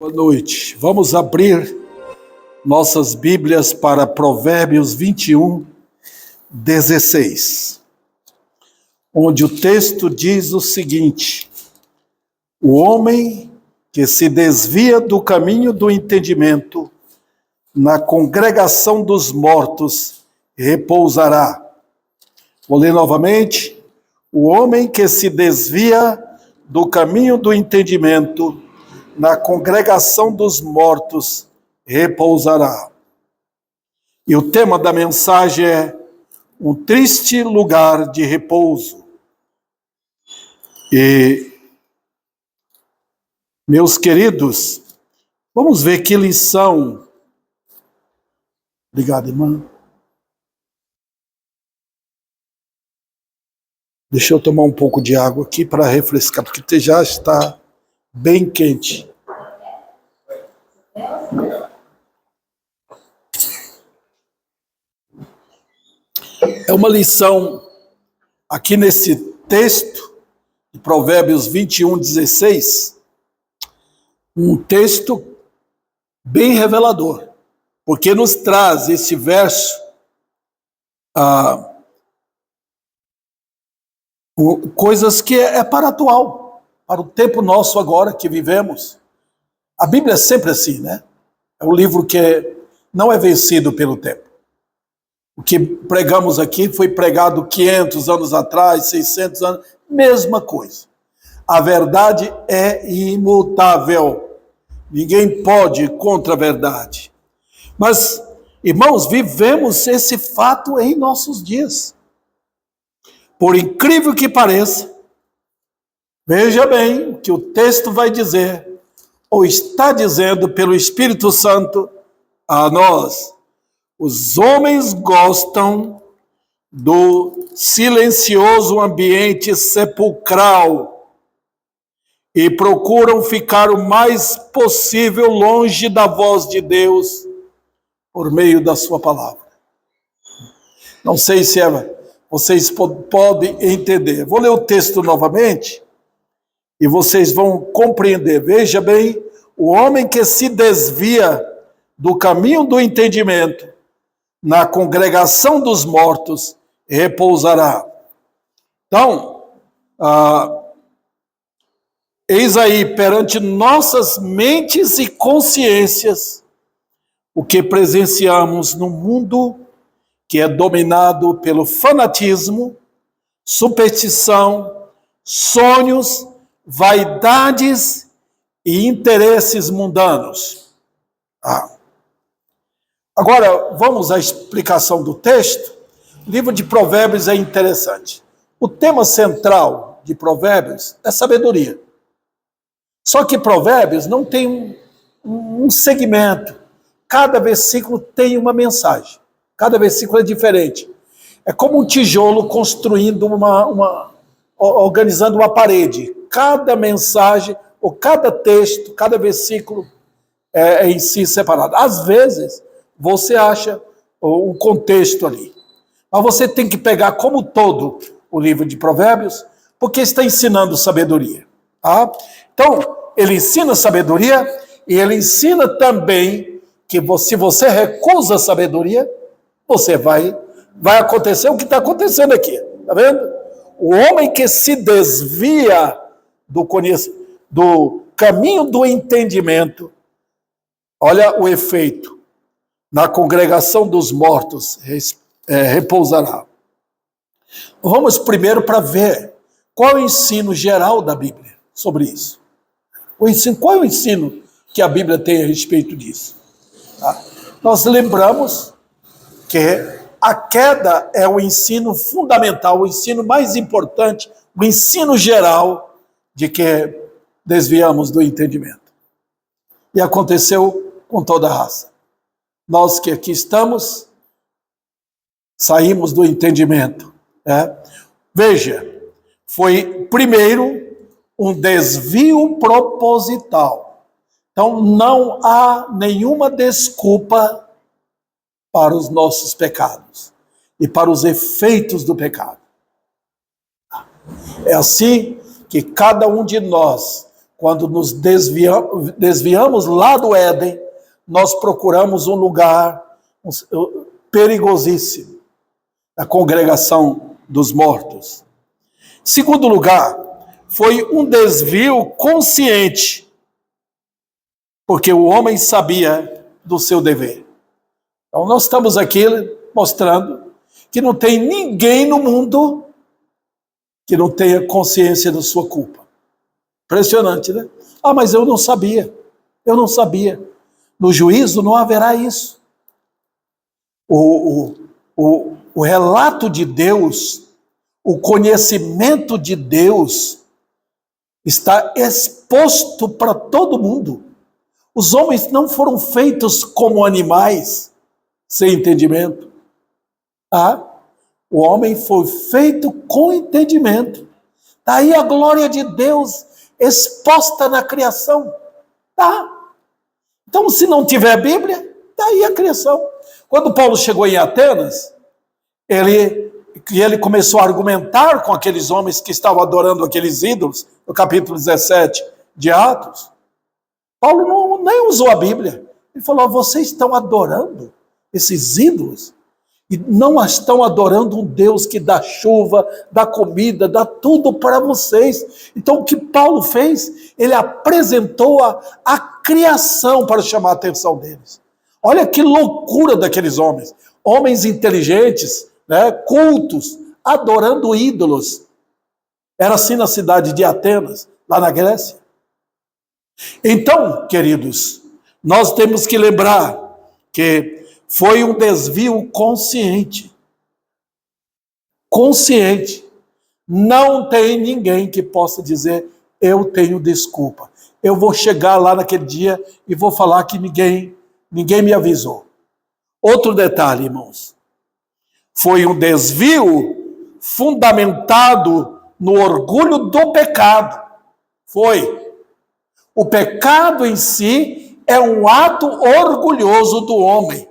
Boa noite. Vamos abrir nossas Bíblias para Provérbios 21, 16, onde o texto diz o seguinte: o homem que se desvia do caminho do entendimento, na congregação dos mortos repousará. Vou ler novamente. O homem que se desvia do caminho do entendimento, na congregação dos mortos repousará. E o tema da mensagem é um triste lugar de repouso. E, meus queridos, vamos ver que lição. Obrigado, irmã. Deixa eu tomar um pouco de água aqui para refrescar, porque já está bem quente. É uma lição aqui nesse texto de Provérbios 21, 16, um texto bem revelador, porque nos traz esse verso coisas que é para atual, para o tempo nosso agora que vivemos. A Bíblia é sempre assim, né? É um livro que não é vencido pelo tempo. O que pregamos aqui foi pregado 500 anos atrás, 600 anos, mesma coisa. A verdade é imutável. Ninguém pode ir contra a verdade. Mas, irmãos, vivemos esse fato em nossos dias. Por incrível que pareça, veja bem o que o texto vai dizer, ou está dizendo pelo Espírito Santo a nós. Os homens gostam do silencioso ambiente sepulcral e procuram ficar o mais possível longe da voz de Deus por meio da sua palavra. Não sei se vocês podem entender. Vou ler o texto novamente e vocês vão compreender. Veja bem, o homem que se desvia do caminho do entendimento, na congregação dos mortos repousará. Então, eis aí perante nossas mentes e consciências o que presenciamos no mundo que é dominado pelo fanatismo, superstição, sonhos, vaidades e interesses mundanos. Agora, vamos à explicação do texto. O livro de Provérbios é interessante. O tema central de Provérbios é sabedoria. Só que Provérbios não tem um segmento. Cada versículo tem uma mensagem. Cada versículo é diferente. É como um tijolo construindo organizando uma parede. Cada mensagem, ou cada texto, cada versículo é em si separado. Às vezes, você acha o contexto ali. Mas você tem que pegar como todo o livro de Provérbios, porque está ensinando sabedoria. Tá? Então, ele ensina sabedoria e ele ensina também que se você recusa a sabedoria, vai acontecer o que está acontecendo aqui. Está vendo? O homem que se desvia do caminho do entendimento, olha o efeito. Na congregação dos mortos repousará. Vamos primeiro para ver qual é o ensino geral da Bíblia sobre isso. Qual é o ensino que a Bíblia tem a respeito disso? Nós lembramos que a queda é o ensino fundamental, o ensino mais importante, o ensino geral de que desviamos do entendimento. E aconteceu com toda a raça. Nós que aqui estamos, saímos do entendimento. Veja, foi primeiro um desvio proposital. Então não há nenhuma desculpa para os nossos pecados e para os efeitos do pecado. É assim que cada um de nós quando nos desviamos lá do Éden, nós procuramos um lugar perigosíssimo, a congregação dos mortos. Segundo lugar, foi um desvio consciente, porque o homem sabia do seu dever. Então nós estamos aqui mostrando que não tem ninguém no mundo que não tenha consciência da sua culpa. Impressionante, né? Ah, mas eu não sabia. Eu não sabia. No juízo não haverá isso. O relato de Deus, o conhecimento de Deus está exposto para todo mundo. Os homens não foram feitos como animais, sem entendimento. O homem foi feito com entendimento. Daí a glória de Deus exposta na criação. Então, se não tiver Bíblia, daí a criação. Quando Paulo chegou em Atenas, ele começou a argumentar com aqueles homens que estavam adorando aqueles ídolos, no capítulo 17 de Atos. Paulo nem usou a Bíblia. Ele falou: vocês estão adorando esses ídolos e não estão adorando um Deus que dá chuva, dá comida, dá tudo para vocês. Então o que Paulo fez? Ele apresentou a criação para chamar a atenção deles. Olha que loucura daqueles homens. Homens inteligentes, né, cultos, adorando ídolos. Era assim na cidade de Atenas, lá na Grécia. Então, queridos, nós temos que lembrar que foi um desvio consciente. Consciente. Não tem ninguém que possa dizer: eu tenho desculpa. Eu vou chegar lá naquele dia e vou falar que ninguém me avisou. Outro detalhe, irmãos. Foi um desvio fundamentado no orgulho do pecado. Foi. O pecado em si é um ato orgulhoso do homem.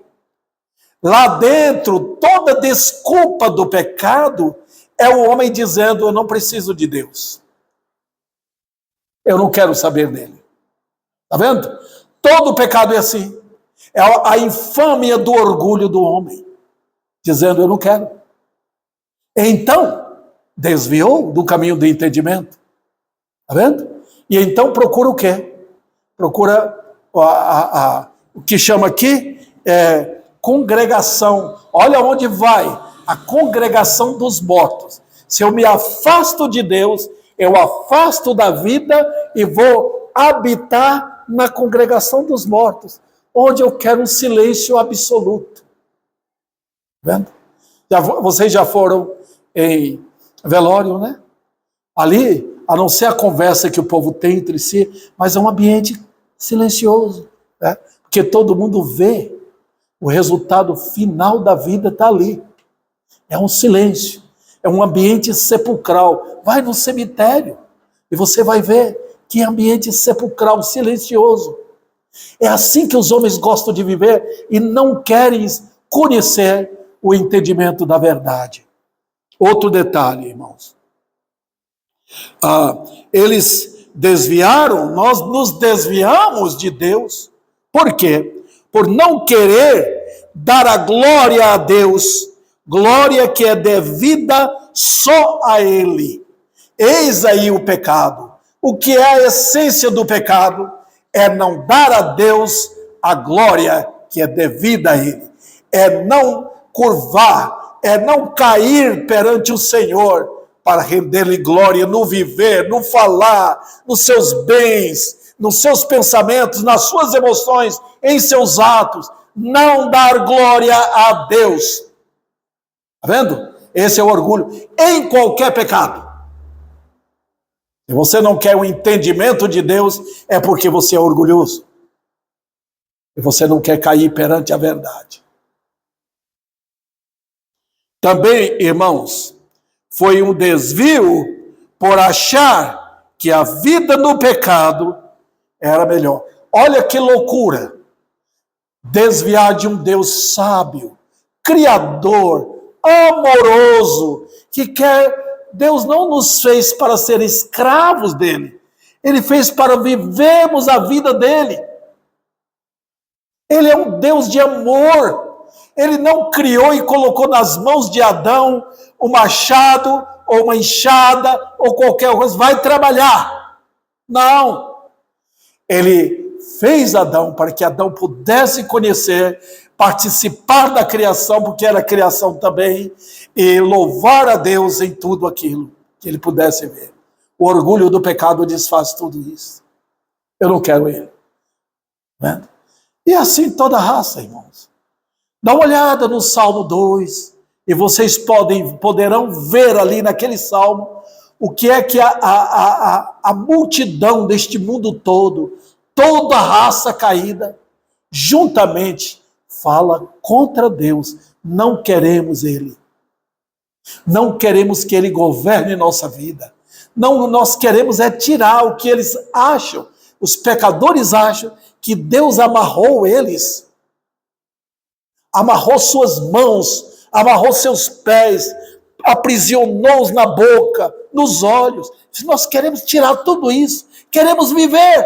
Lá dentro, toda desculpa do pecado é o homem dizendo: eu não preciso de Deus. Eu não quero saber dele. Está vendo? Todo pecado é assim. É a infâmia do orgulho do homem, dizendo: eu não quero. Então, desviou do caminho do entendimento. Está vendo? E então procura o quê? Procura o que chama aqui congregação. Olha onde vai a congregação dos mortos. Se eu me afasto de Deus, eu afasto da vida e vou habitar na congregação dos mortos, onde eu quero um silêncio absoluto. Vendo? Vocês já foram em velório, né? Ali, a não ser a conversa que o povo tem entre si, mas é um ambiente silencioso, né? Porque todo mundo vê o resultado final da vida está ali. É um silêncio, é um ambiente sepulcral. Vai no cemitério e você vai ver que ambiente sepulcral, silencioso. É assim que os homens gostam de viver e não querem conhecer o entendimento da verdade. Outro detalhe, irmãos. Eles desviaram, nós nos desviamos de Deus. Por quê? Por não querer dar a glória a Deus, glória que é devida só a Ele. Eis aí o pecado. O que é a essência do pecado? É não dar a Deus a glória que é devida a Ele. É não curvar, é não cair perante o Senhor para render-lhe glória no viver, no falar, nos seus bens, nos seus pensamentos, nas suas emoções, em seus atos. Não dar glória a Deus. Está vendo? Esse é o orgulho em qualquer pecado. Se você não quer o entendimento de Deus, é porque você é orgulhoso. E você não quer cair perante a verdade. Também, irmãos, foi um desvio por achar que a vida no pecado era melhor. Olha que loucura. Desviar de um Deus sábio, criador, amoroso, que quer... Deus não nos fez para ser escravos dele. Ele fez para vivermos a vida dele. Ele é um Deus de amor. Ele não criou e colocou nas mãos de Adão um machado, ou uma enxada, ou qualquer coisa. Vai trabalhar. Não. Ele fez Adão para que Adão pudesse conhecer, participar da criação, porque era criação também, e louvar a Deus em tudo aquilo que ele pudesse ver. O orgulho do pecado desfaz tudo isso. Eu não quero ele. Né? E assim toda a raça, irmãos. Dá uma olhada no Salmo 2, e vocês poderão ver ali naquele Salmo o que é que a multidão deste mundo todo, toda a raça caída, juntamente fala contra Deus. Não queremos ele. Não queremos que ele governe nossa vida. Não, nós queremos é tirar o que eles acham. Os pecadores acham que Deus amarrou eles. Amarrou suas mãos, amarrou seus pés, aprisionou-os na boca, nos olhos. Nós queremos tirar tudo isso. Queremos viver.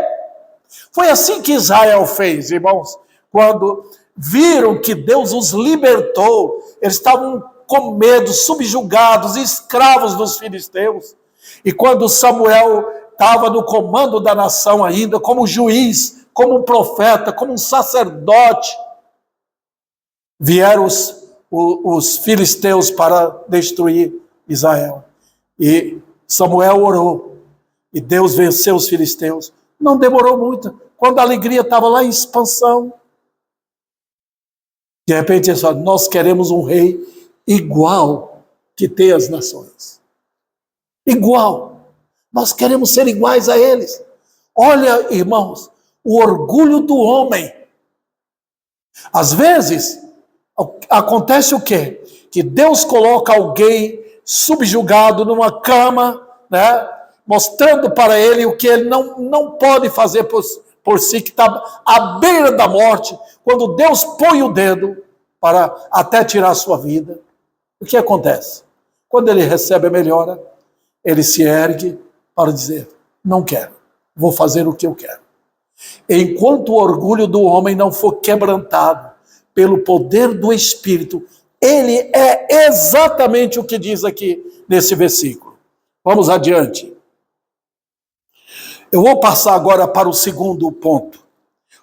Foi assim que Israel fez, irmãos. Quando viram que Deus os libertou, eles estavam com medo, subjugados, escravos dos filisteus. E quando Samuel estava no comando da nação ainda, como juiz, como um profeta, como um sacerdote, vieram os filisteus para destruir Israel. E Samuel orou, e Deus venceu os filisteus. Não demorou muito, quando a alegria estava lá em expansão. De repente, eles falaram, nós queremos um rei igual que tem as nações. Igual. Nós queremos ser iguais a eles. Olha, irmãos, o orgulho do homem. Às vezes, acontece o quê? Que Deus coloca alguém subjugado numa cama, né, mostrando para ele o que ele não pode fazer por si, que está à beira da morte. Quando Deus põe o dedo para até tirar a sua vida, o que acontece? Quando ele recebe a melhora, ele se ergue para dizer, não quero, vou fazer o que eu quero. Enquanto o orgulho do homem não for quebrantado pelo poder do Espírito, ele é exatamente o que diz aqui nesse versículo. Vamos adiante. Eu vou passar agora para o segundo ponto.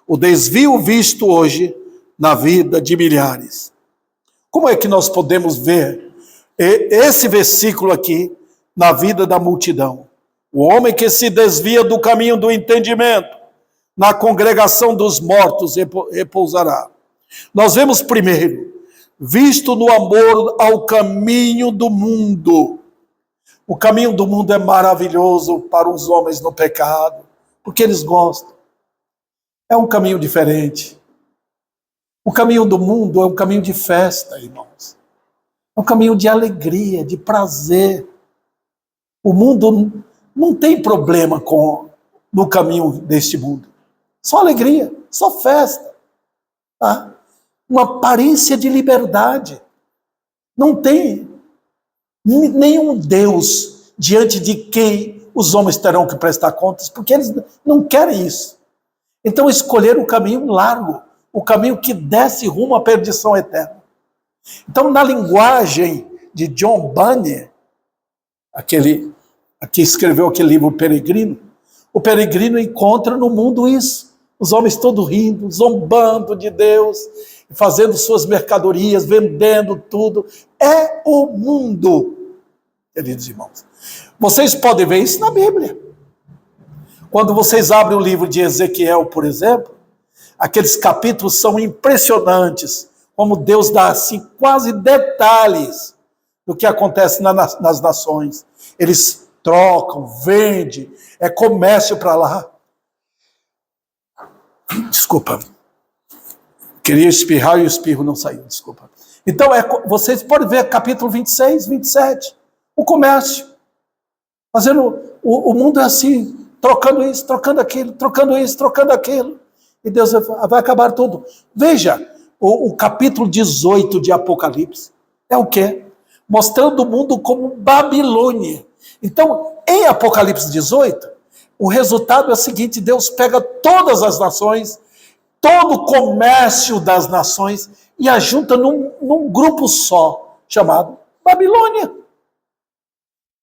O desvio visto hoje na vida de milhares. Como é que nós podemos ver esse versículo aqui na vida da multidão? O homem que se desvia do caminho do entendimento, na congregação dos mortos repousará. Nós vemos primeiro, visto no amor ao caminho do mundo. O caminho do mundo é maravilhoso para os homens no pecado, porque eles gostam. É um caminho diferente. O caminho do mundo é um caminho de festa, irmãos. É um caminho de alegria, de prazer. O mundo não tem problema no caminho deste mundo. Só alegria, só festa. Tá? Uma aparência de liberdade. Não tem nenhum Deus diante de quem os homens terão que prestar contas, porque eles não querem isso. Então escolheram o caminho largo, o caminho que desce rumo à perdição eterna. Então, na linguagem de John Bunyan, aquele que escreveu aquele livro Peregrino, o peregrino encontra no mundo isso. Os homens todos rindo, zombando de Deus, fazendo suas mercadorias, vendendo tudo. É o mundo, queridos irmãos. Vocês podem ver isso na Bíblia. Quando vocês abrem o livro de Ezequiel, por exemplo, aqueles capítulos são impressionantes, como Deus dá assim, quase detalhes do que acontece nas nações. Eles trocam, vendem, é comércio para lá. Desculpa. Queria espirrar e o espirro não saiu, desculpa. Então, vocês podem ver capítulo 26, 27, o comércio. Fazendo, o mundo é assim, trocando isso, trocando aquilo, trocando isso, trocando aquilo. E Deus vai acabar tudo. Veja, o capítulo 18 de Apocalipse é o quê? Mostrando o mundo como Babilônia. Então, em Apocalipse 18, o resultado é o seguinte: Deus pega todas as nações, todo o comércio das nações e ajunta num grupo só, chamado Babilônia.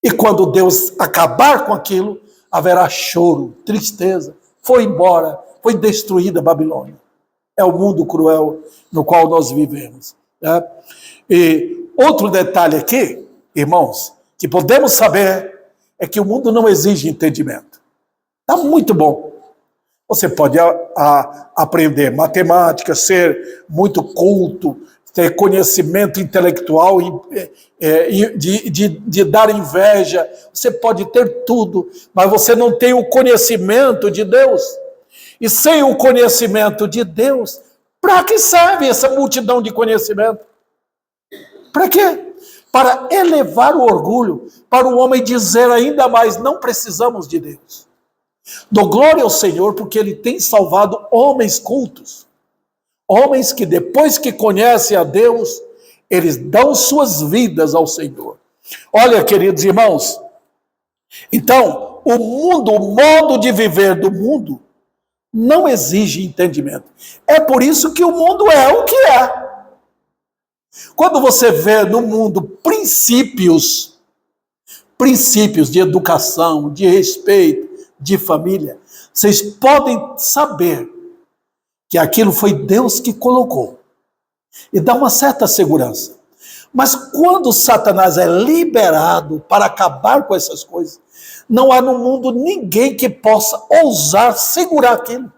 E quando Deus acabar com aquilo, haverá choro, tristeza. Foi embora, foi destruída a Babilônia. É o mundo cruel no qual nós vivemos. Né? E outro detalhe aqui, irmãos, que podemos saber é que o mundo não exige entendimento. Está muito bom. Você pode aprender matemática, ser muito culto, ter conhecimento intelectual, de dar inveja. Você pode ter tudo, mas você não tem o conhecimento de Deus. E sem o conhecimento de Deus, para que serve essa multidão de conhecimento? Para quê? Para elevar o orgulho, para o homem dizer ainda mais: não precisamos de Deus. Dou glória ao Senhor porque Ele tem salvado homens cultos. Homens que depois que conhecem a Deus, eles dão suas vidas ao Senhor. Olha, queridos irmãos, então, o modo de viver do mundo não exige entendimento. É por isso que o mundo é o que é. Quando você vê no mundo princípios de educação, de respeito, de família, vocês podem saber que aquilo foi Deus que colocou. E dá uma certa segurança. Mas quando Satanás é liberado para acabar com essas coisas, não há no mundo ninguém que possa ousar segurar aquilo.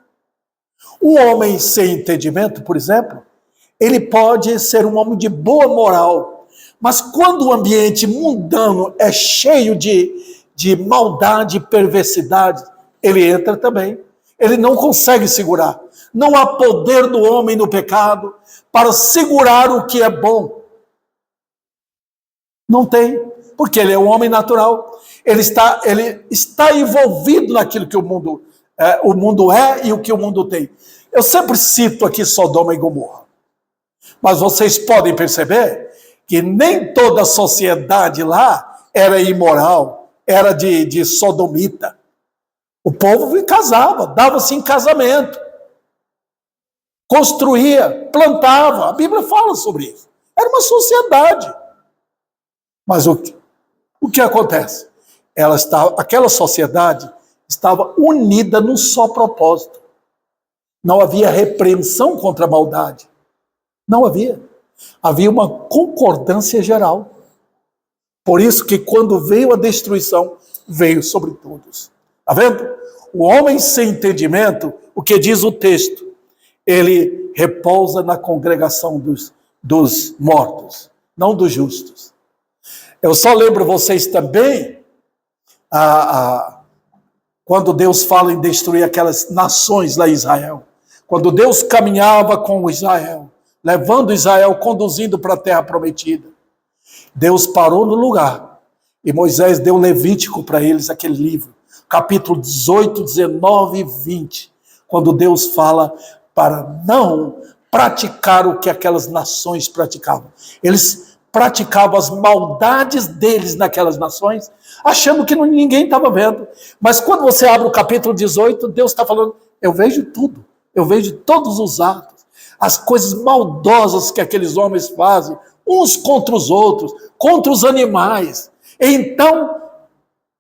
Um homem sem entendimento, por exemplo, ele pode ser um homem de boa moral, mas quando o ambiente mundano é cheio de maldade e perversidade, ele entra também. Ele não consegue segurar. Não há poder do homem no pecado para segurar o que é bom. Não tem, porque ele é um homem natural. Ele está envolvido naquilo que o mundo é e o que o mundo tem. Eu sempre cito aqui Sodoma e Gomorra. Mas vocês podem perceber que nem toda a sociedade lá era imoral, era de sodomita. O povo casava, dava-se em casamento, construía, plantava. A Bíblia fala sobre isso. Era uma sociedade. Mas o que acontece? Aquela sociedade estava unida num só propósito. Não havia repreensão contra a maldade. Não havia. Havia uma concordância geral. Por isso que quando veio a destruição, veio sobre todos. Está vendo? O homem sem entendimento, o que diz o texto? Ele repousa na congregação dos mortos, não dos justos. Eu só lembro vocês também, quando Deus fala em destruir aquelas nações lá em Israel. Quando Deus caminhava com Israel, levando Israel, conduzindo para a terra prometida. Deus parou no lugar e Moisés deu Levítico para eles, aquele livro, capítulo 18, 19 e 20, quando Deus fala para não praticar o que aquelas nações praticavam. Eles praticavam as maldades deles naquelas nações, achando que ninguém estava vendo. Mas quando você abre o capítulo 18, Deus está falando: eu vejo tudo, eu vejo todos os atos, as coisas maldosas que aqueles homens fazem, uns contra os outros, contra os animais. Então,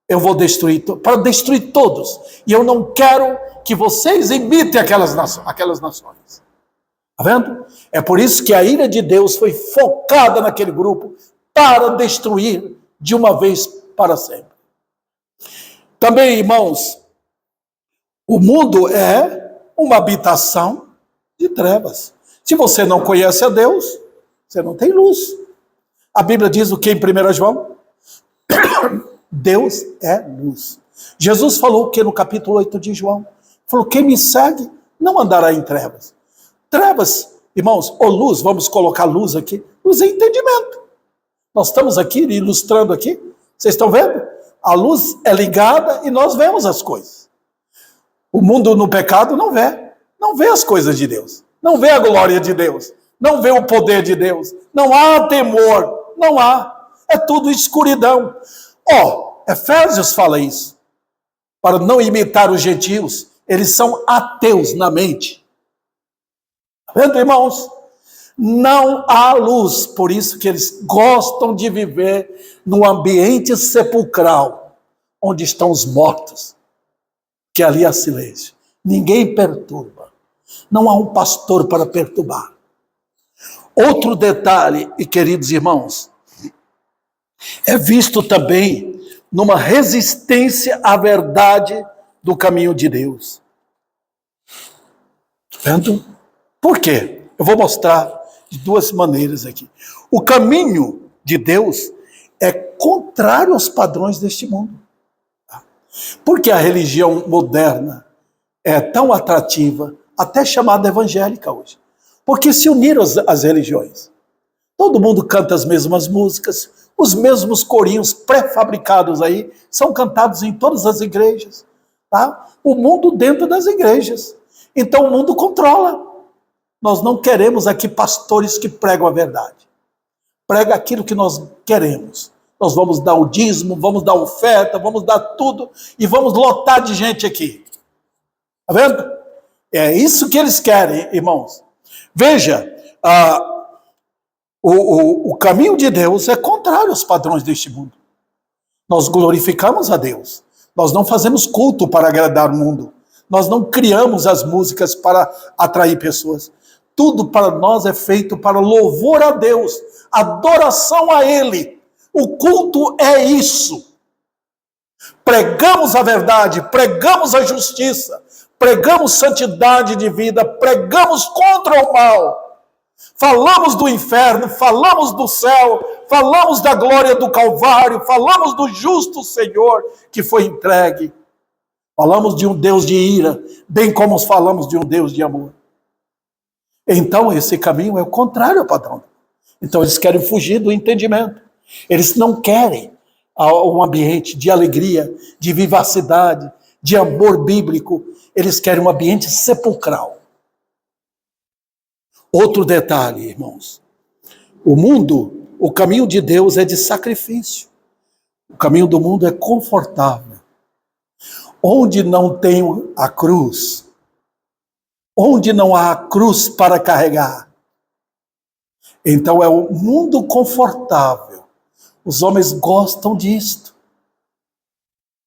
eu vou destruir, para destruir todos. E eu não quero que vocês imitem aquelas nações. Está vendo? É por isso que a ira de Deus foi focada naquele grupo para destruir de uma vez para sempre. Também, irmãos, o mundo é uma habitação de trevas. Se você não conhece a Deus, você não tem luz. A Bíblia diz o que em 1 João? Deus é luz. Jesus falou o que no capítulo 8 de João? Falou: quem me segue não andará em trevas. Trevas, irmãos, ou luz, vamos colocar luz aqui. Luz é entendimento. Nós estamos aqui ilustrando aqui. Vocês estão vendo? A luz é ligada e nós vemos as coisas. O mundo no pecado não vê. Não vê as coisas de Deus. Não vê a glória de Deus. Não vê o poder de Deus. Não há temor. Não há. É tudo escuridão. Efésios fala isso. para não imitar os gentios. Eles são ateus na mente. Está vendo, irmãos? Não há luz, por isso que eles gostam de viver no ambiente sepulcral, onde estão os mortos, que ali há silêncio. Ninguém perturba. Não há um pastor para perturbar. Outro detalhe, e queridos irmãos, é visto também numa resistência à verdade do caminho de Deus. Vendo? Por quê? Eu vou mostrar de duas maneiras aqui. O caminho de Deus é contrário aos padrões deste mundo. Por que a religião moderna é tão atrativa, até chamada evangélica hoje? Porque se uniram as religiões. Todo mundo canta as mesmas músicas, os mesmos corinhos pré-fabricados aí são cantados em todas as igrejas. Tá? O mundo dentro das igrejas. Então o mundo controla. Nós não queremos aqui pastores que pregam a verdade. Prega aquilo que nós queremos. Nós vamos dar o dízimo, vamos dar oferta, vamos dar tudo e vamos lotar de gente aqui. Está vendo? É isso que eles querem, irmãos. Veja, o caminho de Deus é contrário aos padrões deste mundo. Nós glorificamos a Deus. Nós não fazemos culto para agradar o mundo. Nós não criamos as músicas para atrair pessoas. Tudo para nós é feito para louvor a Deus, adoração a Ele. O culto é isso. Pregamos a verdade, pregamos a justiça, pregamos santidade de vida, pregamos contra o mal. Falamos do inferno, falamos do céu, falamos da glória do Calvário, falamos do justo Senhor que foi entregue. Falamos de um Deus de ira, bem como falamos de um Deus de amor. Então, esse caminho é o contrário ao padrão. Então, eles querem fugir do entendimento. Eles não querem um ambiente de alegria, de vivacidade, de amor bíblico. Eles querem um ambiente sepulcral. Outro detalhe, irmãos. O caminho de Deus é de sacrifício. O caminho do mundo é confortável. Onde não tem a cruz, onde não há cruz para carregar. Então é o mundo confortável. Os homens gostam disto.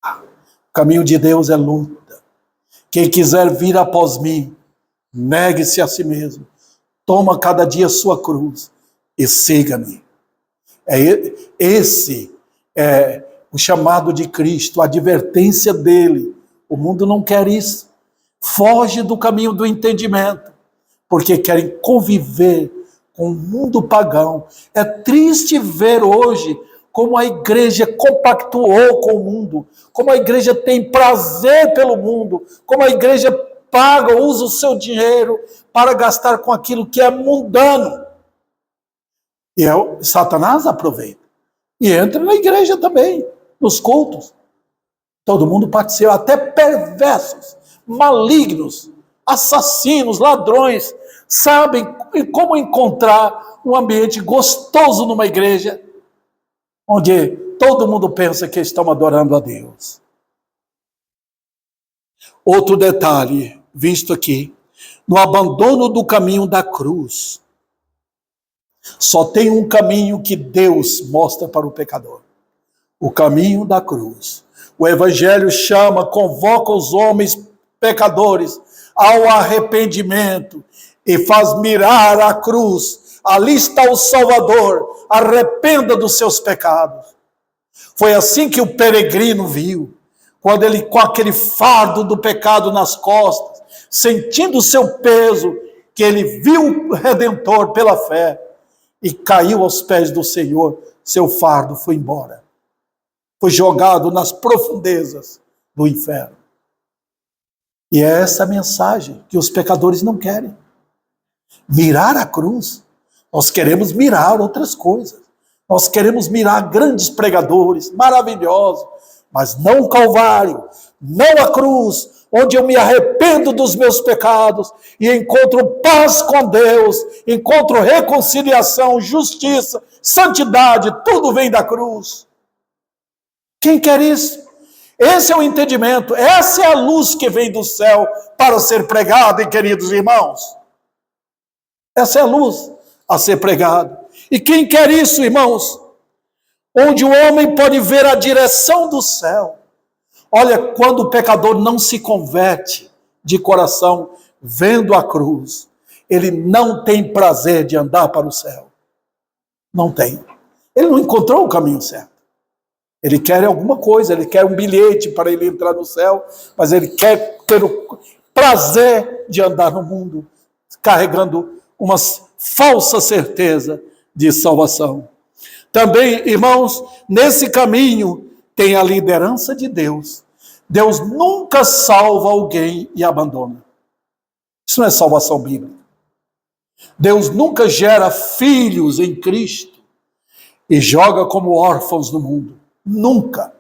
O caminho de Deus é luta. Quem quiser vir após mim, negue-se a si mesmo. Toma cada dia sua cruz e siga-me. Esse é o chamado de Cristo, a advertência dele. O mundo não quer isso. Foge do caminho do entendimento, porque querem conviver com o mundo pagão. É triste ver hoje como a igreja compactuou com o mundo, como a igreja tem prazer pelo mundo, como a igreja paga, usa o seu dinheiro para gastar com aquilo que é mundano. E Satanás aproveita. E entra na igreja também, nos cultos. Todo mundo participa, até perversos, malignos, assassinos, ladrões, sabem como encontrar um ambiente gostoso numa igreja, onde todo mundo pensa que estão adorando a Deus. Outro detalhe, visto aqui, no abandono do caminho da cruz, só tem um caminho que Deus mostra para o pecador, o caminho da cruz. O Evangelho convoca os homens pecadores ao arrependimento e faz mirar a cruz. Ali está o Salvador, arrependa dos seus pecados. Foi assim que o peregrino viu, quando ele com aquele fardo do pecado nas costas, sentindo o seu peso, que ele viu o Redentor pela fé e caiu aos pés do Senhor, seu fardo foi embora. Foi jogado nas profundezas do inferno. E é essa mensagem que os pecadores não querem. Mirar a cruz. Nós queremos mirar outras coisas. Nós queremos mirar grandes pregadores, maravilhosos, mas não o Calvário, não a cruz, onde eu me arrependo dos meus pecados e encontro paz com Deus, encontro reconciliação, justiça, santidade, tudo vem da cruz. Quem quer isso? Esse é o entendimento, essa é a luz que vem do céu para ser pregada, queridos irmãos. Essa é a luz a ser pregada. E quem quer isso, irmãos? Onde o homem pode ver a direção do céu. Olha, quando o pecador não se converte de coração, vendo a cruz, ele não tem prazer de andar para o céu. Não tem. Ele não encontrou o caminho certo. Ele quer alguma coisa, ele quer um bilhete para ele entrar no céu, mas ele quer ter o prazer de andar no mundo, carregando uma falsa certeza de salvação. Também, irmãos, nesse caminho tem a liderança de Deus. Deus nunca salva alguém e abandona. Isso não é salvação bíblica. Deus nunca gera filhos em Cristo e joga como órfãos no mundo. Nunca.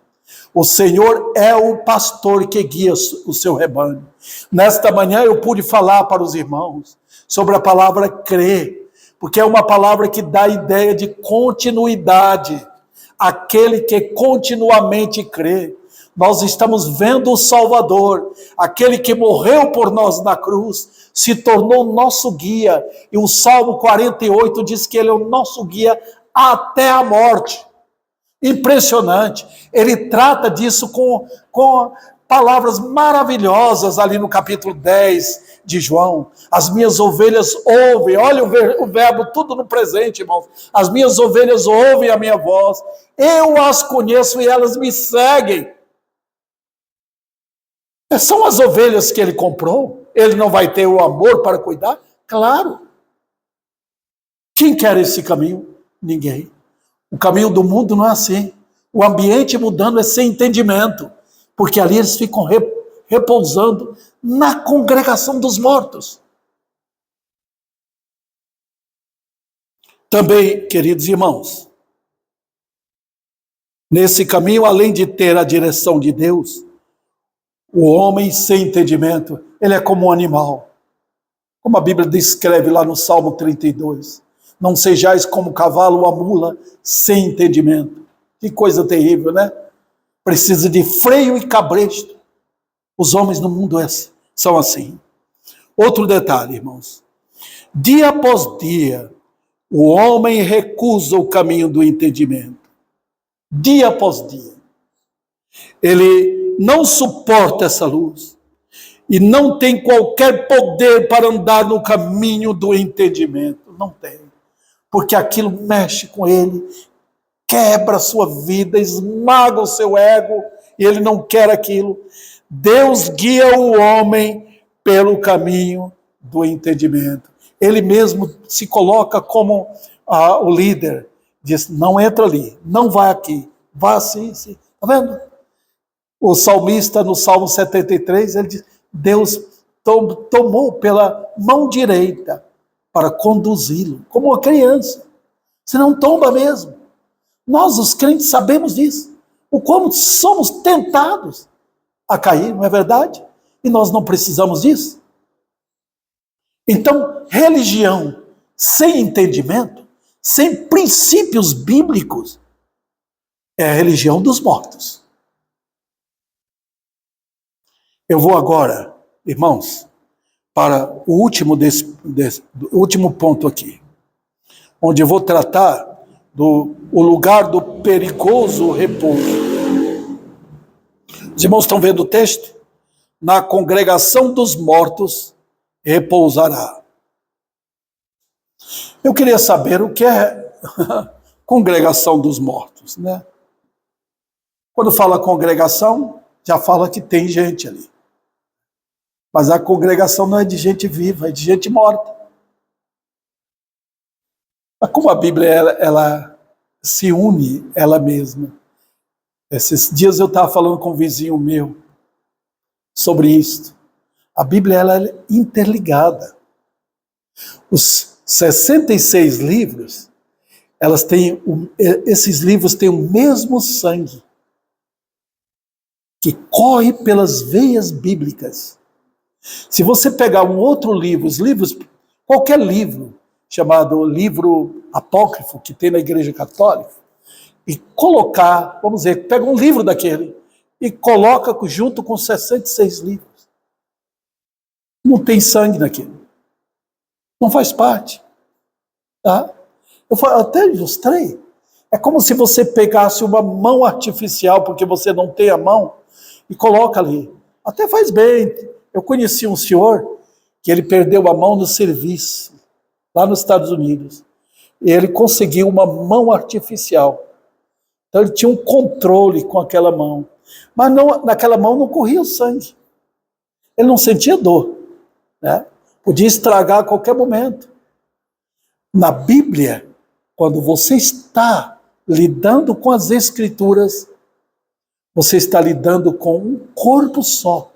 O Senhor é o pastor que guia o seu rebanho. Nesta manhã eu pude falar para os irmãos sobre a palavra crer, porque é uma palavra que dá a ideia de continuidade. Aquele que continuamente crê. Nós estamos vendo o Salvador, aquele que morreu por nós na cruz, se tornou nosso guia. E o Salmo 48 diz que ele é o nosso guia até a morte. Impressionante. Ele trata disso com palavras maravilhosas ali no capítulo 10 de João. As minhas ovelhas ouvem, olha o verbo tudo no presente, irmãos. As minhas ovelhas ouvem a minha voz, eu as conheço e elas me seguem. São as ovelhas que ele comprou. Ele não vai ter o amor para cuidar? Claro. Quem quer esse caminho? Ninguém. O caminho do mundo não é assim. O ambiente mudando é sem entendimento, porque ali eles ficam repousando na congregação dos mortos. Também, queridos irmãos, nesse caminho, além de ter a direção de Deus, o homem sem entendimento, ele é como um animal. Como a Bíblia descreve lá no Salmo 32. Não sejais como o cavalo ou a mula sem entendimento. Que coisa terrível, né? Precisa de freio e cabresto. Os homens no mundo são assim. Outro detalhe, irmãos. Dia após dia, o homem recusa o caminho do entendimento. Dia após dia. Ele não suporta essa luz. E não tem qualquer poder para andar no caminho do entendimento. Não tem. Porque aquilo mexe com ele, quebra a sua vida, esmaga o seu ego, e ele não quer aquilo. Deus guia o homem pelo caminho do entendimento. Ele mesmo se coloca como o líder, diz, não entra ali, não vai aqui, vá assim. Está vendo? O salmista, no Salmo 73, ele diz, Deus tomou pela mão direita para conduzi-lo, como uma criança. Você não tomba mesmo. Nós, os crentes, sabemos disso. O como somos tentados a cair, não é verdade? E nós não precisamos disso. Então, religião sem entendimento, sem princípios bíblicos, é a religião dos mortos. Eu vou agora, irmãos, para o último ponto aqui, onde eu vou tratar o lugar do perigoso repouso. Os irmãos estão vendo o texto? Na congregação dos mortos repousará. Eu queria saber o que é congregação dos mortos, né? Quando fala congregação, já fala que tem gente ali. Mas a congregação não é de gente viva, é de gente morta. Mas como a Bíblia ela se une ela mesma. Esses dias eu estava falando com um vizinho meu sobre isto. A Bíblia ela é interligada. Os 66 livros, esses livros têm o mesmo sangue que corre pelas veias bíblicas. Se você pegar um outro livro, qualquer livro, chamado livro apócrifo, que tem na Igreja Católica, e colocar, vamos dizer, pega um livro daquele, e coloca junto com 66 livros. Não tem sangue naquilo. Não faz parte. Tá? Eu até ilustrei. É como se você pegasse uma mão artificial, porque você não tem a mão, e coloca ali. Até faz bem. Eu conheci um senhor que ele perdeu a mão no serviço, lá nos Estados Unidos. E ele conseguiu uma mão artificial. Então ele tinha um controle com aquela mão. Mas não, naquela mão não corria o sangue. Ele não sentia dor. Né? Podia estragar a qualquer momento. Na Bíblia, quando você está lidando com as Escrituras, você está lidando com um corpo só.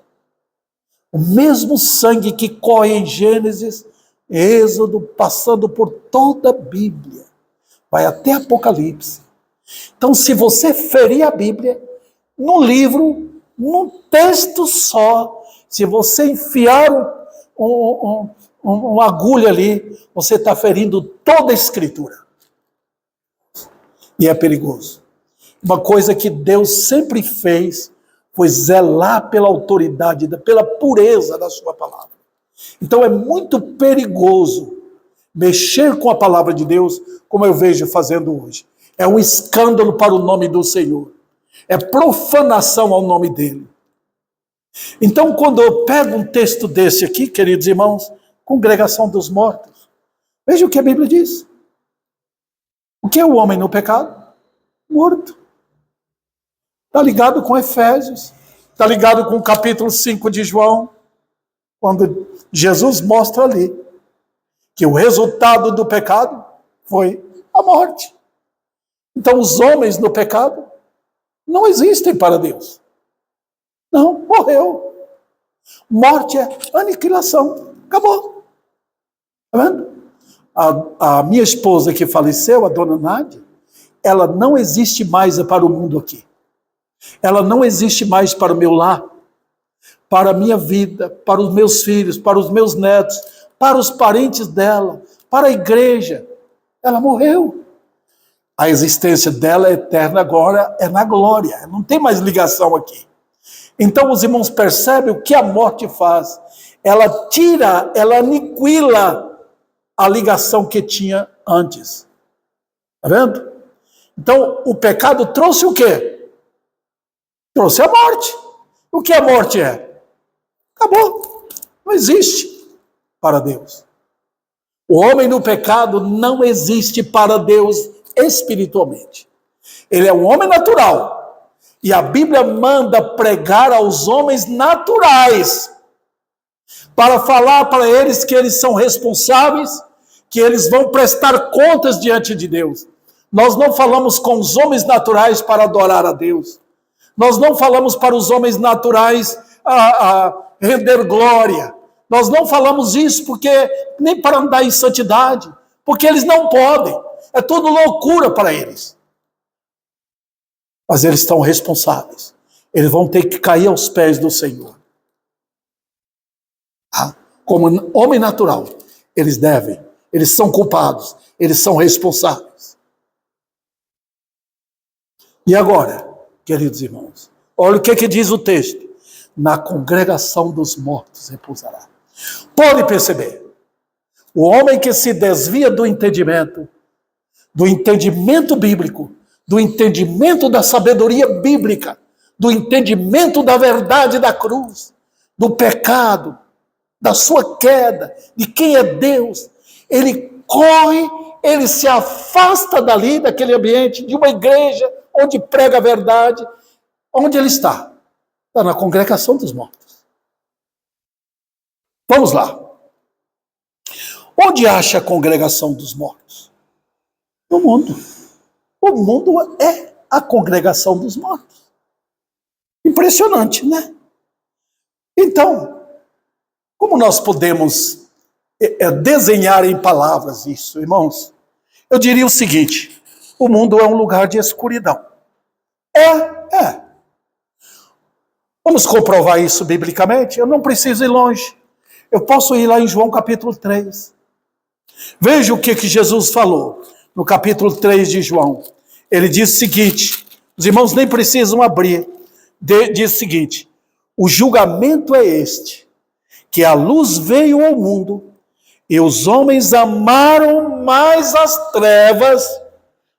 O mesmo sangue que corre em Gênesis, Êxodo, passando por toda a Bíblia, vai até Apocalipse. Então, se você ferir a Bíblia, no livro, num texto só, se você enfiar uma agulha ali, você está ferindo toda a Escritura. E é perigoso. Uma coisa que Deus sempre fez foi zelar pela autoridade, pela pureza da sua palavra. Então é muito perigoso mexer com a palavra de Deus, como eu vejo fazendo hoje. É um escândalo para o nome do Senhor. É profanação ao nome dele. Então, quando eu pego um texto desse aqui, queridos irmãos, congregação dos mortos, veja o que a Bíblia diz. O que é o homem no pecado? Morto. Está ligado com Efésios, está ligado com o capítulo 5 de João, quando Jesus mostra ali que o resultado do pecado foi a morte. Então os homens no pecado não existem para Deus. Não, morreu. Morte é aniquilação. Acabou. Está vendo? A minha esposa que faleceu, a dona Nádia, ela não existe mais para o mundo aqui. Ela não existe mais para o meu lar, para a minha vida, para os meus filhos, para os meus netos, para os parentes dela, para a igreja. Ela morreu. A existência dela eterna agora é na glória. Não tem mais ligação aqui. Então os irmãos percebem o que a morte faz. Ela tira, ela aniquila a ligação que tinha antes. Está vendo? Então o pecado trouxe o quê? Trouxe a morte. O que a morte é? Acabou. Não existe para Deus. O homem no pecado não existe para Deus espiritualmente. Ele é um homem natural. E a Bíblia manda pregar aos homens naturais para falar para eles que eles são responsáveis, que eles vão prestar contas diante de Deus. Nós não falamos com os homens naturais para adorar a Deus. Nós não falamos para os homens naturais a render glória. Nós não falamos isso porque nem para andar em santidade, porque eles não podem. É tudo loucura para eles. Mas eles estão responsáveis. Eles vão ter que cair aos pés do Senhor. Como homem natural, eles devem. Eles são culpados. Eles são responsáveis. E agora, queridos irmãos, olha o que diz o texto. Na congregação dos mortos repousará. Pode perceber. O homem que se desvia do entendimento bíblico, do entendimento da sabedoria bíblica, do entendimento da verdade da cruz, do pecado, da sua queda, de quem é Deus, ele corre, ele se afasta dali, daquele ambiente, de uma igreja onde prega a verdade. Onde ele está? Está na congregação dos mortos. Vamos lá. Onde acha a congregação dos mortos? No mundo. O mundo é a congregação dos mortos. Impressionante, né? Então, como nós podemos desenhar em palavras isso, irmãos? Eu diria o seguinte: o mundo é um lugar de escuridão. É. Vamos comprovar isso biblicamente? Eu não preciso ir longe. Eu posso ir lá em João capítulo 3. Veja o que Jesus falou no capítulo 3 de João. Ele diz o seguinte, os irmãos nem precisam abrir, diz o seguinte: o julgamento é este, que a luz veio ao mundo, e os homens amaram mais as trevas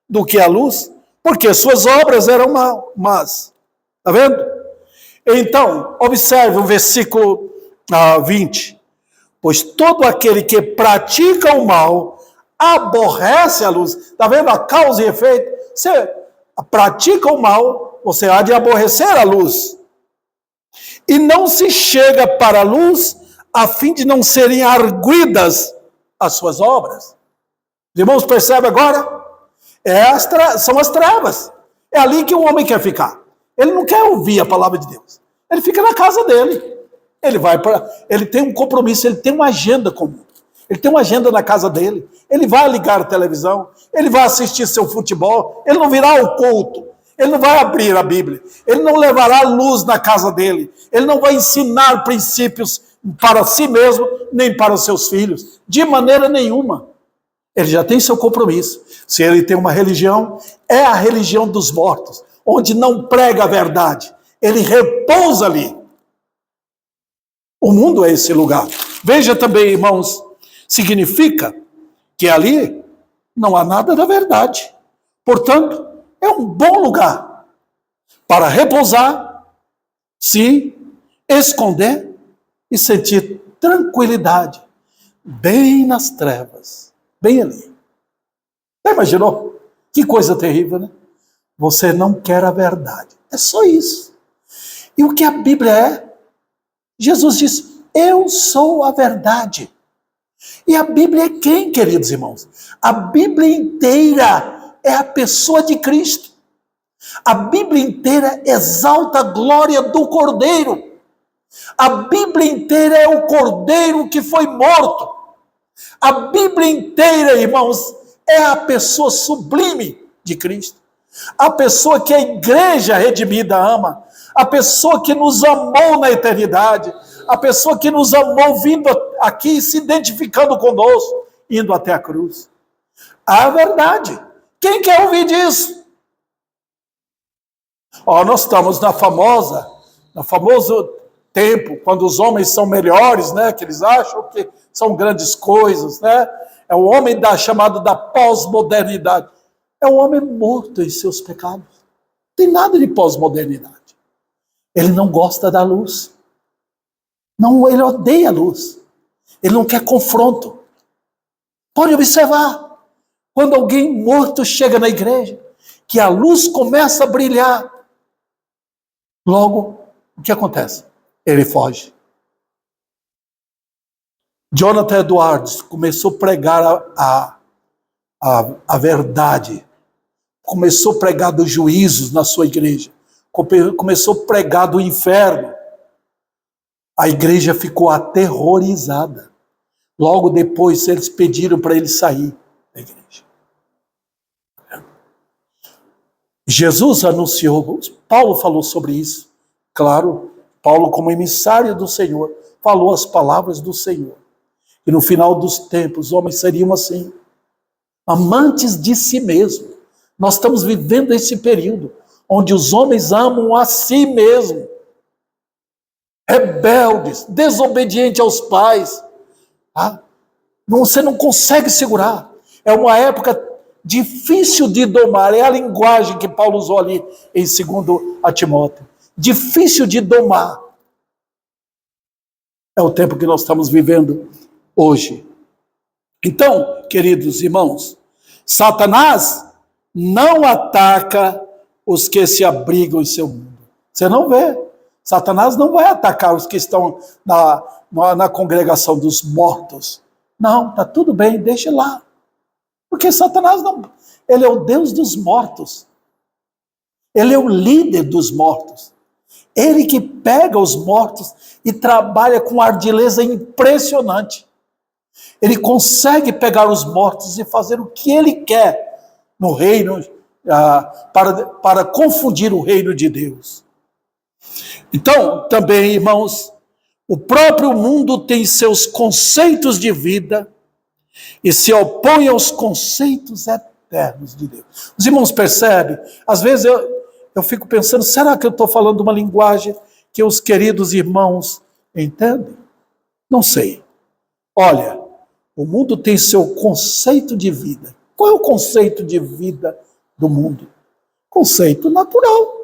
do que a luz, porque suas obras eram más. Está vendo? Então, observe o versículo 20. Pois todo aquele que pratica o mal aborrece a luz. Está vendo a causa e efeito? Você pratica o mal, você há de aborrecer a luz. E não se chega para a luz a fim de não serem arguidas as suas obras. Os irmãos, percebem agora? São as trevas. É ali que o homem quer ficar. Ele não quer ouvir a palavra de Deus. Ele fica na casa dele. Ele tem um compromisso, ele tem uma agenda comum. Ele tem uma agenda na casa dele. Ele vai ligar a televisão, ele vai assistir seu futebol, ele não virá ao culto, ele não vai abrir a Bíblia, ele não levará luz na casa dele, ele não vai ensinar princípios para si mesmo, nem para os seus filhos, de maneira nenhuma. Ele já tem seu compromisso. Se ele tem uma religião, é a religião dos mortos, onde não prega a verdade, ele repousa ali. O mundo é esse lugar. Veja também, irmãos, significa que ali não há nada da verdade. Portanto, é um bom lugar para repousar, se esconder e sentir tranquilidade, bem nas trevas, bem ali. Você imaginou? Que coisa terrível, né? Você não quer a verdade. É só isso. E o que a Bíblia é? Jesus diz: eu sou a verdade. E a Bíblia é quem, queridos irmãos? A Bíblia inteira é a pessoa de Cristo. A Bíblia inteira exalta a glória do Cordeiro. A Bíblia inteira é o Cordeiro que foi morto. A Bíblia inteira, irmãos, é a pessoa sublime de Cristo. A pessoa que a igreja redimida ama. A pessoa que nos amou na eternidade. A pessoa que nos amou vindo aqui, se identificando conosco, indo até a cruz. A verdade. Quem quer ouvir disso? Nós estamos no famoso tempo, quando os homens são melhores, né, que eles acham que são grandes coisas, né? É o homem chamado da pós-modernidade. É o homem morto em seus pecados. Não tem nada de pós-modernidade. Ele não gosta da luz. Não, ele odeia a luz. Ele não quer confronto. Pode observar. Quando alguém morto chega na igreja, que a luz começa a brilhar, logo, o que acontece? Ele foge. Jonathan Edwards começou a pregar a verdade. Começou a pregar dos juízos na sua igreja. Começou a pregar do inferno. A igreja ficou aterrorizada. Logo depois, eles pediram para ele sair da igreja. Jesus anunciou, Paulo falou sobre isso. Claro, Paulo, como emissário do Senhor, falou as palavras do Senhor. E no final dos tempos, os homens seriam assim, amantes de si mesmo. Nós estamos vivendo esse período, onde os homens amam a si mesmo. Rebeldes, desobedientes aos pais. Você não consegue segurar. É uma época difícil de domar. É a linguagem que Paulo usou ali em 2 Timóteo. Difícil de domar. É o tempo que nós estamos vivendo hoje. Então, queridos irmãos, Satanás não ataca os que se abrigam em seu mundo. Você não vê. Satanás não vai atacar os que estão na congregação dos mortos. Não, está tudo bem, deixa lá. Porque Satanás não, ele é o Deus dos mortos. Ele é o líder dos mortos. Ele que pega os mortos e trabalha com ardileza impressionante. Ele consegue pegar os mortos e fazer o que ele quer no reino, para confundir o reino de Deus. Então, também, irmãos, o próprio mundo tem seus conceitos de vida e se opõe aos conceitos eternos de Deus. Os irmãos percebem? Às vezes eu fico pensando, será que eu estou falando uma linguagem que os queridos irmãos entendem? Não sei. Olha, o mundo tem seu conceito de vida. Qual é o conceito de vida do mundo? Conceito natural.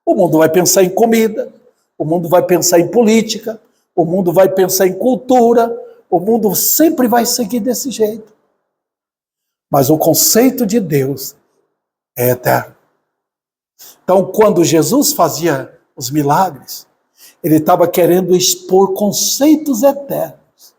O mundo vai pensar em comida, o mundo vai pensar em política, o mundo vai pensar em cultura, o mundo sempre vai seguir desse jeito. Mas o conceito de Deus é eterno. Então, quando Jesus fazia os milagres, ele estava querendo expor conceitos eternos.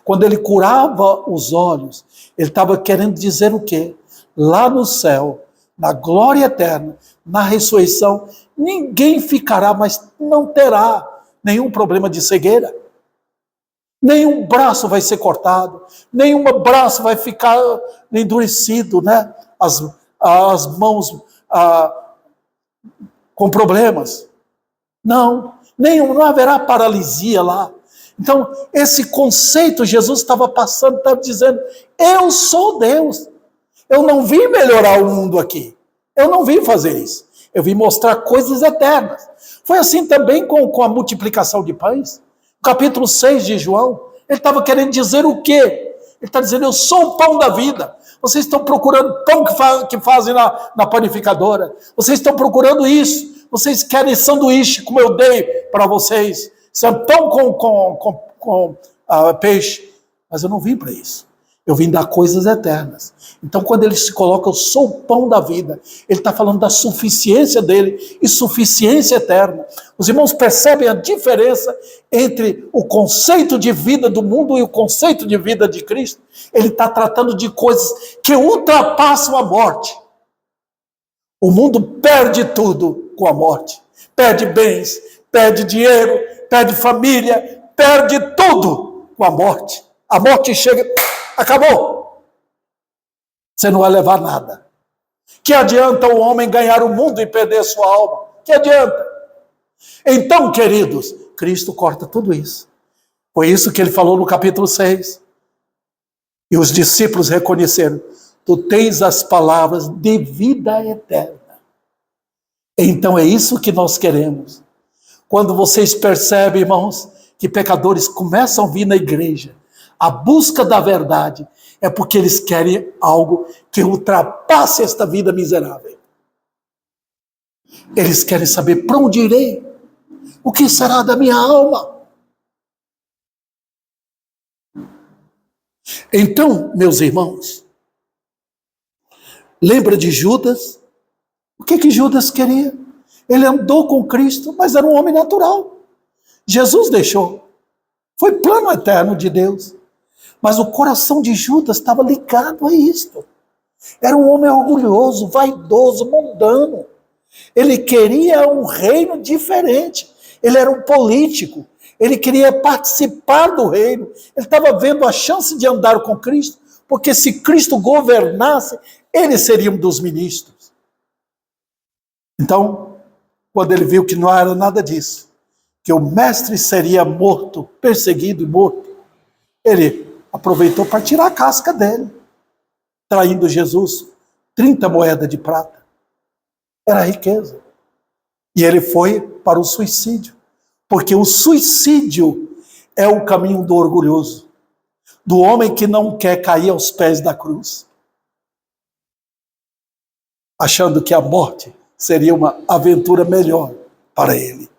Quando ele curava os olhos, ele estava querendo dizer o quê? Lá no céu, na glória eterna, na ressurreição, ninguém ficará, mas não terá nenhum problema de cegueira. Nenhum braço vai ser cortado, nenhum braço vai ficar endurecido, né? As mãos com problemas. Não haverá paralisia lá. Então, esse conceito Jesus estava passando, estava dizendo, eu sou Deus. Eu não vim melhorar o mundo aqui. Eu não vim fazer isso. Eu vim mostrar coisas eternas. Foi assim também com a multiplicação de pães. Capítulo 6 de João, ele estava querendo dizer o quê? Ele está dizendo, eu sou o pão da vida. Vocês estão procurando pão que fazem na panificadora. Vocês estão procurando isso. Vocês querem sanduíche, como eu dei para vocês. Pão com peixe. Mas eu não vim para isso. Eu vim dar coisas eternas. Então, quando ele se coloca, eu sou o pão da vida, ele está falando da suficiência dele e suficiência eterna. Os irmãos percebem a diferença entre o conceito de vida do mundo e o conceito de vida de Cristo? Ele está tratando de coisas que ultrapassam a morte. O mundo perde tudo com a morte. Perde bens, perde dinheiro, perde família, perde tudo com a morte. A morte chega... Acabou. Você não vai levar nada. Que adianta o homem ganhar o mundo e perder sua alma? Que adianta? Então, queridos, Cristo corta tudo isso. Foi isso que ele falou no capítulo 6. E os discípulos reconheceram, tu tens as palavras de vida eterna. Então é isso que nós queremos. Quando vocês percebem, irmãos, que pecadores começam a vir na igreja, a busca da verdade é porque eles querem algo que ultrapasse esta vida miserável. Eles querem saber para onde irei, o que será da minha alma. Então, meus irmãos, lembra de Judas? O que Judas queria? Ele andou com Cristo, mas era um homem natural. Jesus deixou. Foi plano eterno de Deus. Mas o coração de Judas estava ligado a isto. Era um homem orgulhoso, vaidoso, mundano. Ele queria um reino diferente. Ele era um político. Ele queria participar do reino. Ele estava vendo a chance de andar com Cristo, porque se Cristo governasse, ele seria um dos ministros. Então, quando ele viu que não era nada disso, que o mestre seria morto, perseguido e morto, ele aproveitou para tirar a casca dele, traindo Jesus, 30 moedas de prata. Era riqueza. E ele foi para o suicídio, porque o suicídio é o caminho do orgulhoso, do homem que não quer cair aos pés da cruz, achando que a morte seria uma aventura melhor para ele.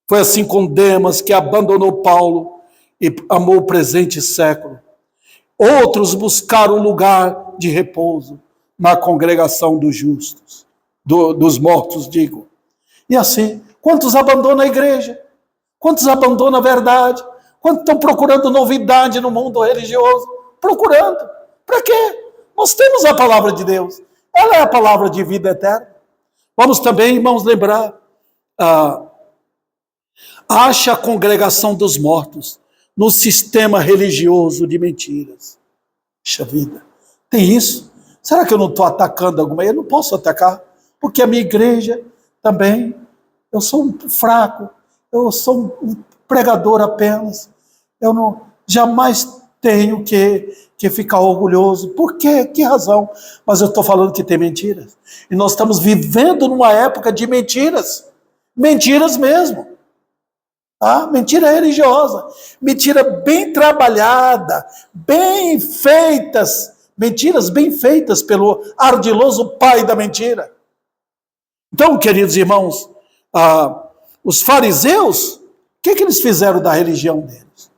Foi assim com Demas, que abandonou Paulo e amou o presente século. Outros buscaram um lugar de repouso na congregação dos justos, dos mortos, digo. E assim, quantos abandonam a igreja? Quantos abandonam a verdade? Quantos estão procurando novidade no mundo religioso? Procurando. Para quê? Nós temos a palavra de Deus. Ela é a palavra de vida eterna. Vamos também, irmãos, lembrar, acha a congregação dos mortos no sistema religioso de mentiras. Puxa vida, tem isso? Será que eu não estou atacando alguma? Eu não posso atacar, porque a minha igreja também, eu sou um fraco, eu sou um pregador apenas, eu não jamais tenho que ficar orgulhoso. Por quê? Que razão? Mas eu estou falando que tem mentiras. E nós estamos vivendo numa época de mentiras. Mentiras mesmo. Tá? Mentira religiosa. Mentira bem trabalhada, bem feitas. Mentiras bem feitas pelo ardiloso pai da mentira. Então, queridos irmãos, os fariseus, o que eles fizeram da religião deles?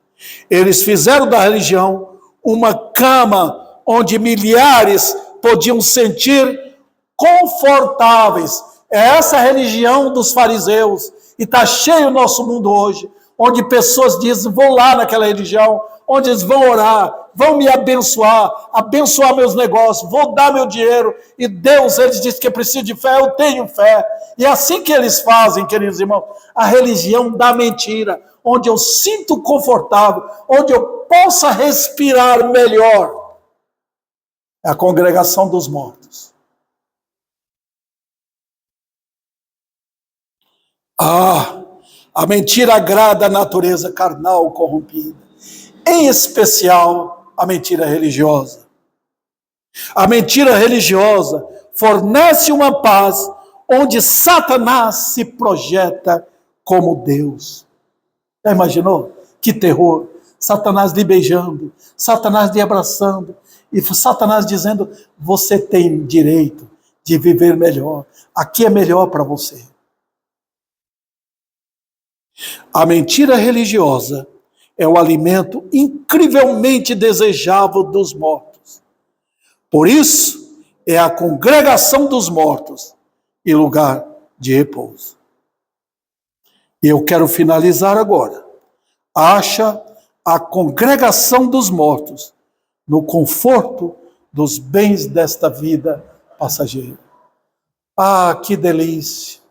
Eles fizeram da religião uma cama onde milhares podiam sentir confortáveis. É essa a religião dos fariseus. E está cheio o nosso mundo hoje, onde pessoas dizem, vou lá naquela religião, onde eles vão orar, vão me abençoar meus negócios, vou dar meu dinheiro, e Deus, eles dizem que precisa de fé, eu tenho fé. E é assim que eles fazem, queridos irmãos, a religião da mentira, onde eu sinto confortável, onde eu possa respirar melhor. É a congregação dos mortos. A mentira agrada a natureza carnal corrompida, em especial a mentira religiosa. A mentira religiosa fornece uma paz onde Satanás se projeta como Deus. Já imaginou? Que terror! Satanás lhe beijando, Satanás lhe abraçando, e Satanás dizendo, você tem direito de viver melhor, aqui é melhor para você. A mentira religiosa é o alimento incrivelmente desejável dos mortos. Por isso, é a congregação dos mortos e lugar de repouso. E eu quero finalizar agora. Acha a congregação dos mortos no conforto dos bens desta vida passageira. Que delícia!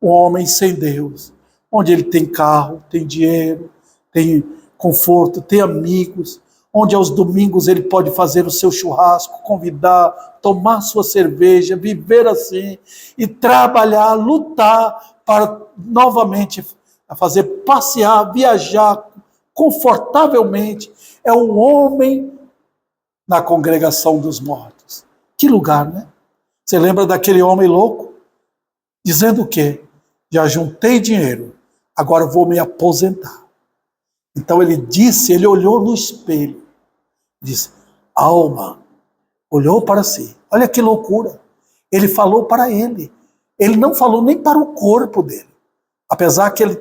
Um homem sem Deus, onde ele tem carro, tem dinheiro, tem conforto, tem amigos, onde aos domingos ele pode fazer o seu churrasco, convidar, tomar sua cerveja, viver assim, e trabalhar, lutar para novamente fazer passear, viajar confortavelmente. É um homem na congregação dos mortos. Que lugar, né? Você lembra daquele homem louco? Dizendo o quê? Já juntei dinheiro, agora vou me aposentar. Então ele disse, ele olhou no espelho, disse, alma, olhou para si. Olha que loucura. Ele falou para ele. Ele não falou nem para o corpo dele. Apesar que ele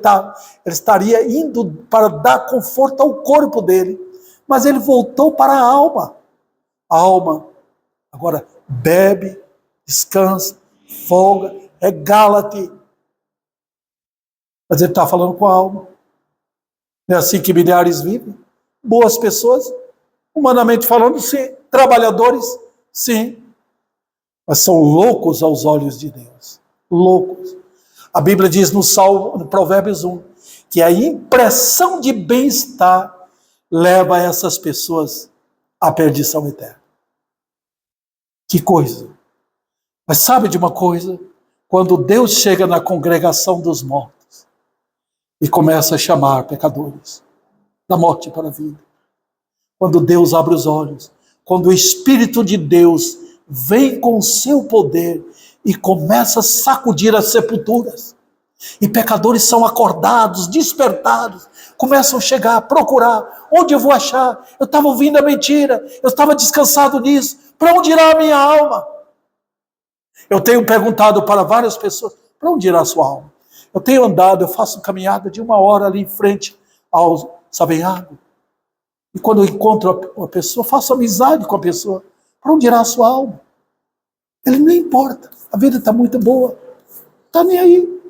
estaria indo para dar conforto ao corpo dele. Mas ele voltou para a alma. A alma agora bebe, descansa, folga, regala-te. Mas ele está falando com a alma. Não é assim que milhares vivem? Boas pessoas, humanamente falando, sim. Trabalhadores, sim. Mas são loucos aos olhos de Deus. Loucos. A Bíblia diz no Provérbios 1, que a impressão de bem-estar leva essas pessoas à perdição eterna. Que coisa. Mas sabe de uma coisa? Quando Deus chega na congregação dos mortos e começa a chamar pecadores da morte para a vida, quando Deus abre os olhos, quando o Espírito de Deus vem com o seu poder e começa a sacudir as sepulturas, e pecadores são acordados, despertados, começam a chegar, a procurar, onde eu vou achar? Eu estava ouvindo a mentira, eu estava descansado nisso, para onde irá a minha alma? Eu tenho perguntado para várias pessoas, para onde irá a sua alma? Eu tenho andado, eu faço caminhada de 1 hora ali em frente ao Savenhago, e quando eu encontro uma pessoa, faço amizade com a pessoa, para onde irá a sua alma? Ele não importa, a vida está muito boa, está nem aí.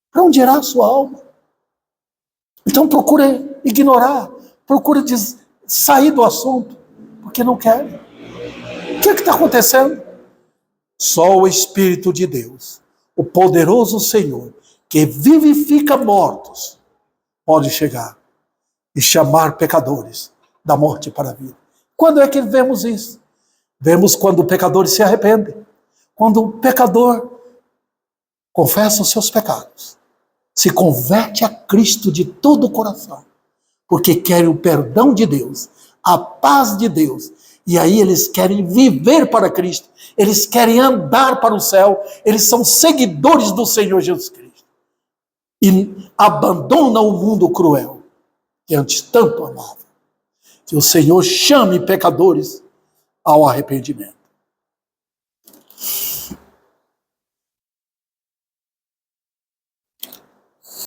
Para onde irá a sua alma? Então procure ignorar, procure sair do assunto, porque não querem. O que está acontecendo? Só o Espírito de Deus, o poderoso Senhor, que vivifica mortos, pode chegar e chamar pecadores da morte para a vida. Quando é que vemos isso? Vemos quando o pecador se arrepende, quando o pecador confessa os seus pecados, se converte a Cristo de todo o coração, porque querem o perdão de Deus, a paz de Deus, e aí eles querem viver para Cristo, eles querem andar para o céu, eles são seguidores do Senhor Jesus Cristo, e abandonam o mundo cruel, que antes tanto amava. Que o Senhor chame pecadores ao arrependimento.